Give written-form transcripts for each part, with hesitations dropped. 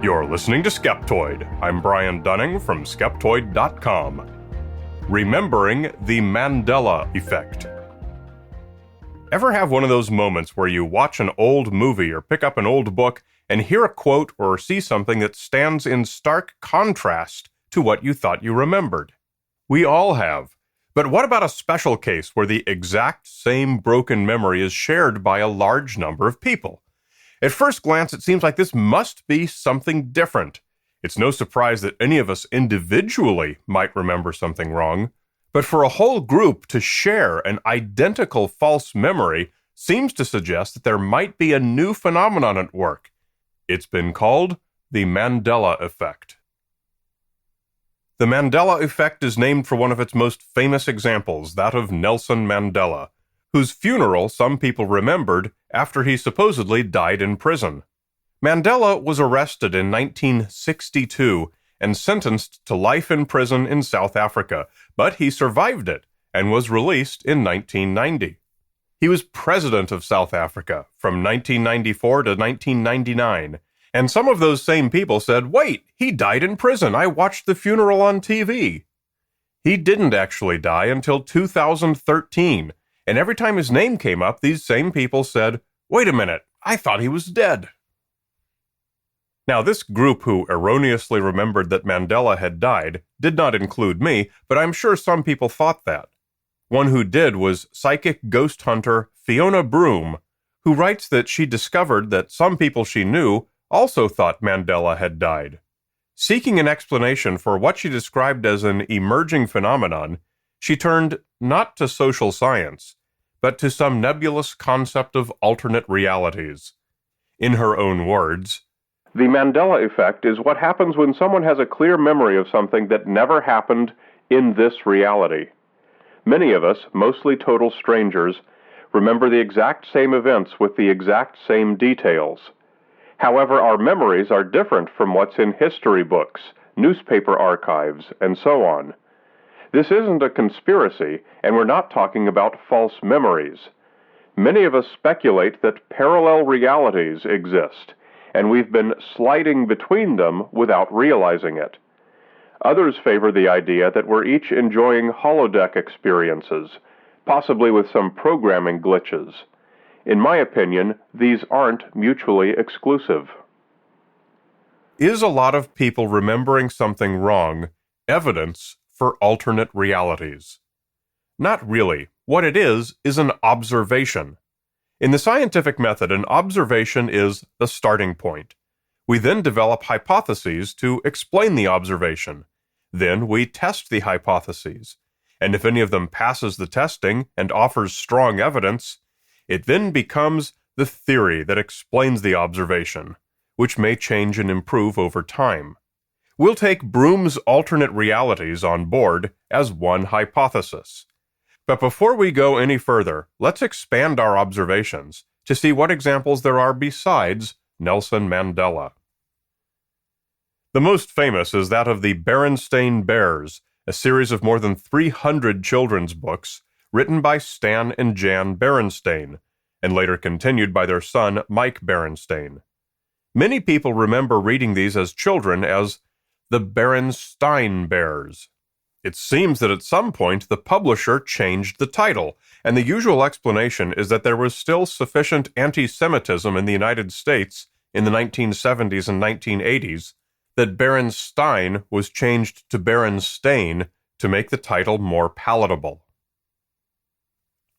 You're listening to Skeptoid. I'm Brian Dunning from Skeptoid.com. Remembering the Mandela Effect. Ever have one of those moments where you watch an old movie or pick up an old book and hear a quote or see something that stands in stark contrast to what you thought you remembered? We all have. But what about a special case where the exact same broken memory is shared by a large number of people? At first glance, it seems like this must be something different. It's no surprise that any of us individually might remember something wrong, but for a whole group to share an identical false memory seems to suggest that there might be a new phenomenon at work. It's been called the Mandela Effect. The Mandela Effect is named for one of its most famous examples, that of Nelson Mandela, whose funeral some people remembered after he supposedly died in prison. Mandela was arrested in 1962 and sentenced to life in prison in South Africa, but he survived it and was released in 1990. He was president of South Africa from 1994 to 1999, and some of those same people said, "Wait, he died in prison. I watched the funeral on TV." He didn't actually die until 2013, and every time his name came up, these same people said, "Wait a minute, I thought he was dead." Now, this group who erroneously remembered that Mandela had died did not include me, but I'm sure some people thought that. One who did was psychic ghost hunter Fiona Broom, who writes that she discovered that some people she knew also thought Mandela had died. Seeking an explanation for what she described as an emerging phenomenon, she turned not to social science, but to some nebulous concept of alternate realities. In her own words, "The Mandela effect is what happens when someone has a clear memory of something that never happened in this reality. Many of us, mostly total strangers, remember the exact same events with the exact same details. However, our memories are different from what's in history books, newspaper archives, and so on. This isn't a conspiracy, and we're not talking about false memories. Many of us speculate that parallel realities exist, and we've been sliding between them without realizing it. Others favor the idea that we're each enjoying holodeck experiences, possibly with some programming glitches. In my opinion, these aren't mutually exclusive." Is a lot of people remembering something wrong evidence for alternate realities? Not really. What it is an observation. In the scientific method, an observation is the starting point. We then develop hypotheses to explain the observation. Then we test the hypotheses. And if any of them passes the testing and offers strong evidence, it then becomes the theory that explains the observation, which may change and improve over time. We'll take Broom's alternate realities on board as one hypothesis. But before we go any further, let's expand our observations to see what examples there are besides Nelson Mandela. The most famous is that of the Berenstain Bears, a series of more than 300 children's books written by Stan and Jan Berenstain, and later continued by their son Mike Berenstain. Many people remember reading these as children as the Berenstain Bears. It seems that at some point the publisher changed the title, and the usual explanation is that there was still sufficient anti-Semitism in the United States in the 1970s and 1980s that Berenstain was changed to Berenstain to make the title more palatable.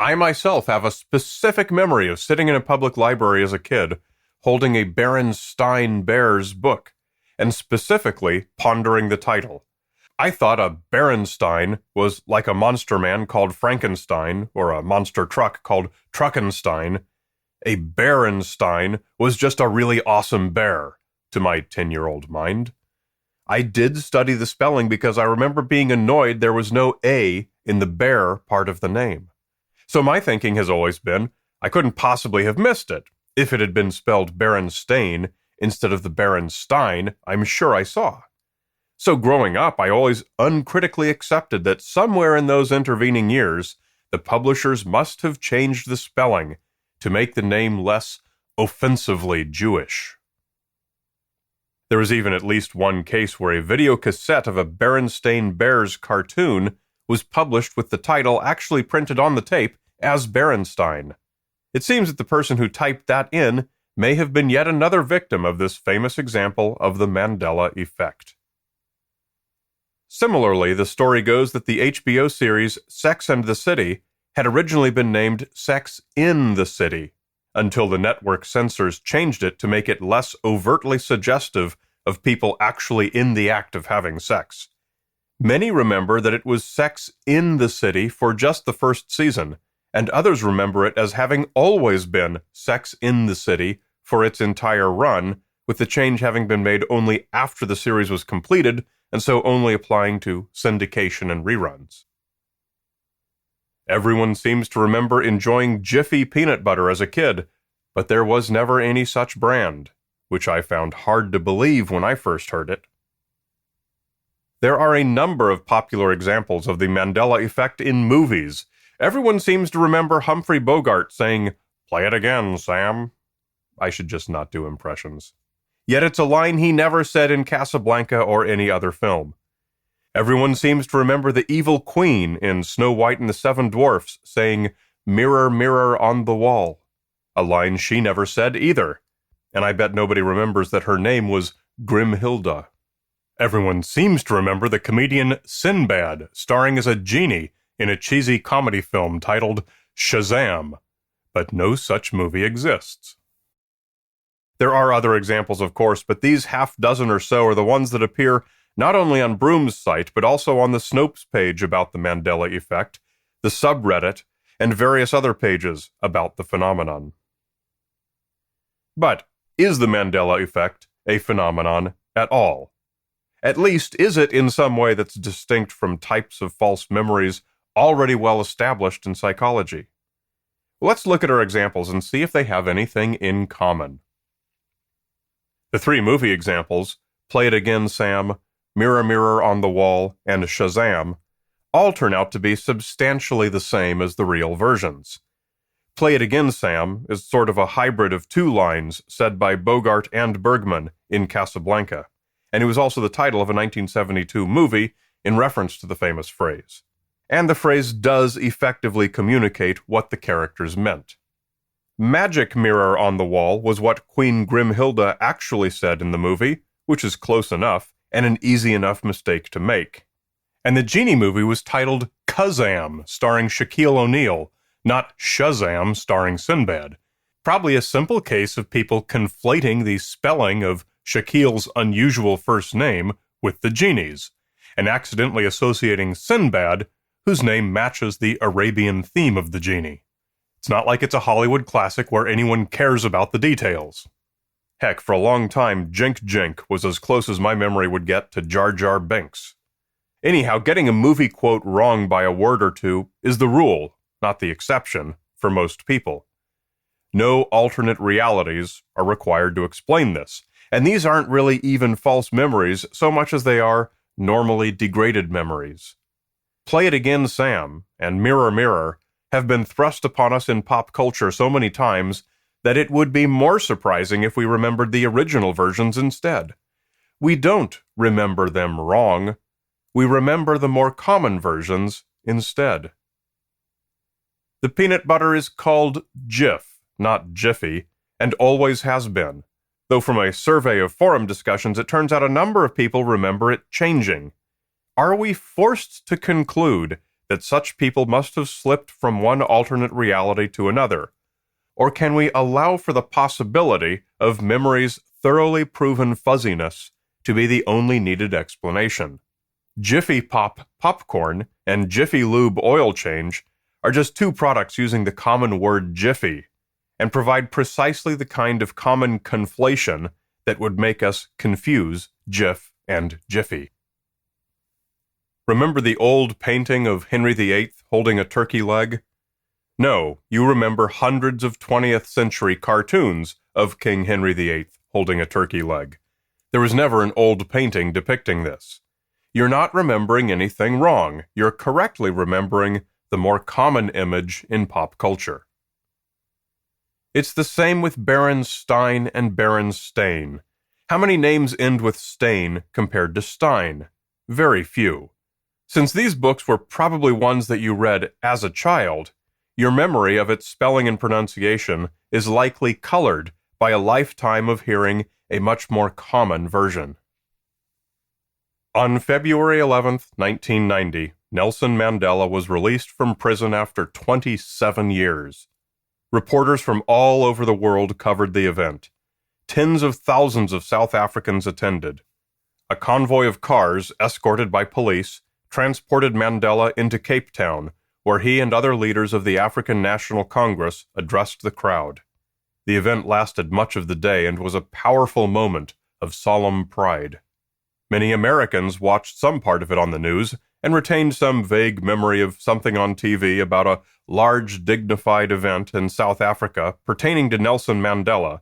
I myself have a specific memory of sitting in a public library as a kid, holding a Berenstain Bears book, and specifically pondering the title. I thought a Berenstain was like a monster man called Frankenstein, or a monster truck called Truckenstein. A Berenstain was just a really awesome bear, to my 10-year-old mind. I did study the spelling because I remember being annoyed there was no A in the bear part of the name. So my thinking has always been, I couldn't possibly have missed it. If it had been spelled Berenstain instead of the Berenstain, I'm sure I saw. So growing up, I always uncritically accepted that somewhere in those intervening years, the publishers must have changed the spelling to make the name less offensively Jewish. There was even at least one case where a video cassette of a Berenstain Bears cartoon was published with the title actually printed on the tape as Berenstein. It seems that the person who typed that in may have been yet another victim of this famous example of the Mandela effect. Similarly, the story goes that the HBO series Sex and the City had originally been named Sex in the City, until the network censors changed it to make it less overtly suggestive of people actually in the act of having sex. Many remember that it was Sex in the City for just the first season, and others remember it as having always been Sex in the City for its entire run, with the change having been made only after the series was completed, and so only applying to syndication and reruns. Everyone seems to remember enjoying Jiffy peanut butter as a kid, but there was never any such brand, which I found hard to believe when I first heard it. There are a number of popular examples of the Mandela effect in movies. Everyone seems to remember Humphrey Bogart saying, "Play it again, Sam." I should just not do impressions. Yet it's a line he never said in Casablanca or any other film. Everyone seems to remember the evil queen in Snow White and the Seven Dwarfs saying, "Mirror, mirror on the wall," a line she never said either. And I bet nobody remembers that her name was Grimhilda. Everyone seems to remember the comedian Sinbad starring as a genie in a cheesy comedy film titled Shazam, but no such movie exists. There are other examples, of course, but these half dozen or so are the ones that appear not only on Broom's site, but also on the Snopes page about the Mandela effect, the subreddit, and various other pages about the phenomenon. But is the Mandela effect a phenomenon at all? At least, is it in some way that's distinct from types of false memories already well established in psychology? Let's look at our examples and see if they have anything in common. The three movie examples, Play It Again, Sam, Mirror, Mirror on the Wall, and Shazam, all turn out to be substantially the same as the real versions. Play It Again, Sam is sort of a hybrid of two lines said by Bogart and Bergman in Casablanca, and it was also the title of a 1972 movie in reference to the famous phrase. And the phrase does effectively communicate what the characters meant. Magic Mirror on the Wall was what Queen Grimhilda actually said in the movie, which is close enough and an easy enough mistake to make. And the Genie movie was titled Kazam, starring Shaquille O'Neal, not Shazam, starring Sinbad. Probably a simple case of people conflating the spelling of Shaquille's unusual first name with the genie's, and accidentally associating Sinbad, whose name matches the Arabian theme of the genie. It's not like it's a Hollywood classic where anyone cares about the details. Heck, for a long time, Jink Jink was as close as my memory would get to Jar Jar Binks. Anyhow, getting a movie quote wrong by a word or two is the rule, not the exception, for most people. No alternate realities are required to explain this, and these aren't really even false memories so much as they are normally degraded memories. Play It Again, Sam, and Mirror, Mirror have been thrust upon us in pop culture so many times that it would be more surprising if we remembered the original versions instead. We don't remember them wrong. We remember the more common versions instead. The peanut butter is called Jif, not Jiffy, and always has been, though from a survey of forum discussions it turns out a number of people remember it changing. Are we forced to conclude that such people must have slipped from one alternate reality to another? Or can we allow for the possibility of memory's thoroughly proven fuzziness to be the only needed explanation? Jiffy Pop popcorn and Jiffy Lube oil change are just two products using the common word Jiffy, and provide precisely the kind of common conflation that would make us confuse Jif and Jiffy. Remember the old painting of Henry VIII holding a turkey leg? No, you remember hundreds of 20th century cartoons of King Henry VIII holding a turkey leg. There was never an old painting depicting this. You're not remembering anything wrong. You're correctly remembering the more common image in pop culture. It's the same with Berenstain and Berenstain. How many names end with Stain compared to Stein? Very few. Since these books were probably ones that you read as a child, your memory of its spelling and pronunciation is likely colored by a lifetime of hearing a much more common version. On February 11, 1990, Nelson Mandela was released from prison after 27 years. Reporters from all over the world covered the event. Tens of thousands of South Africans attended. A convoy of cars, escorted by police, transported Mandela into Cape Town, where he and other leaders of the African National Congress addressed the crowd. The event lasted much of the day and was a powerful moment of solemn pride. Many Americans watched some part of it on the news and retained some vague memory of something on TV about a large, dignified event in South Africa pertaining to Nelson Mandela,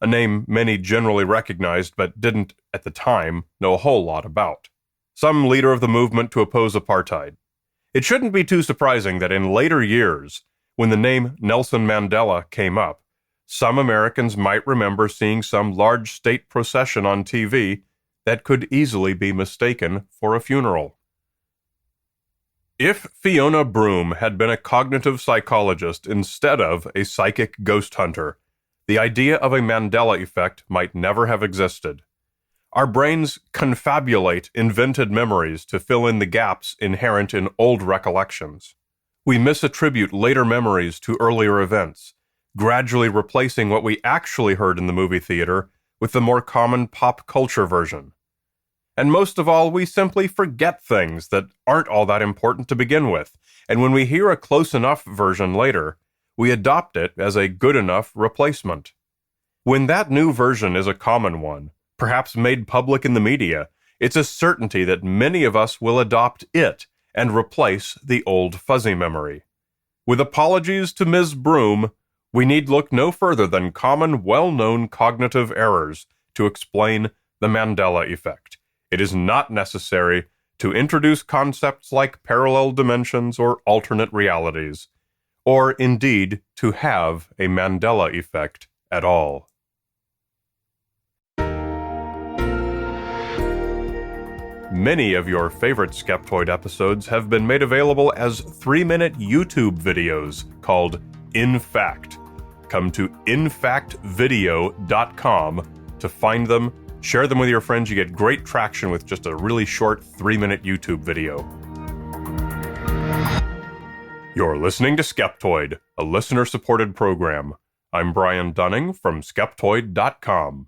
a name many generally recognized but didn't, at the time, know a whole lot about. Some leader of the movement to oppose apartheid. It shouldn't be too surprising that in later years, when the name Nelson Mandela came up, some Americans might remember seeing some large state procession on TV that could easily be mistaken for a funeral. If Fiona Broome had been a cognitive psychologist instead of a psychic ghost hunter, the idea of a Mandela effect might never have existed. Our brains confabulate invented memories to fill in the gaps inherent in old recollections. We misattribute later memories to earlier events, gradually replacing what we actually heard in the movie theater with the more common pop culture version. And most of all, we simply forget things that aren't all that important to begin with, and when we hear a close enough version later, we adopt it as a good enough replacement. When that new version is a common one, perhaps made public in the media, it's a certainty that many of us will adopt it and replace the old fuzzy memory. With apologies to Ms. Broome, we need look no further than common, well-known cognitive errors to explain the Mandela effect. It is not necessary to introduce concepts like parallel dimensions or alternate realities, or indeed to have a Mandela effect at all. Many of your favorite Skeptoid episodes have been made available as 3-minute YouTube videos called In Fact. Come to infactvideo.com to find them. Share them with your friends. You get great traction with just a really short 3-minute YouTube video. You're listening to Skeptoid, a listener-supported program. I'm Brian Dunning from Skeptoid.com.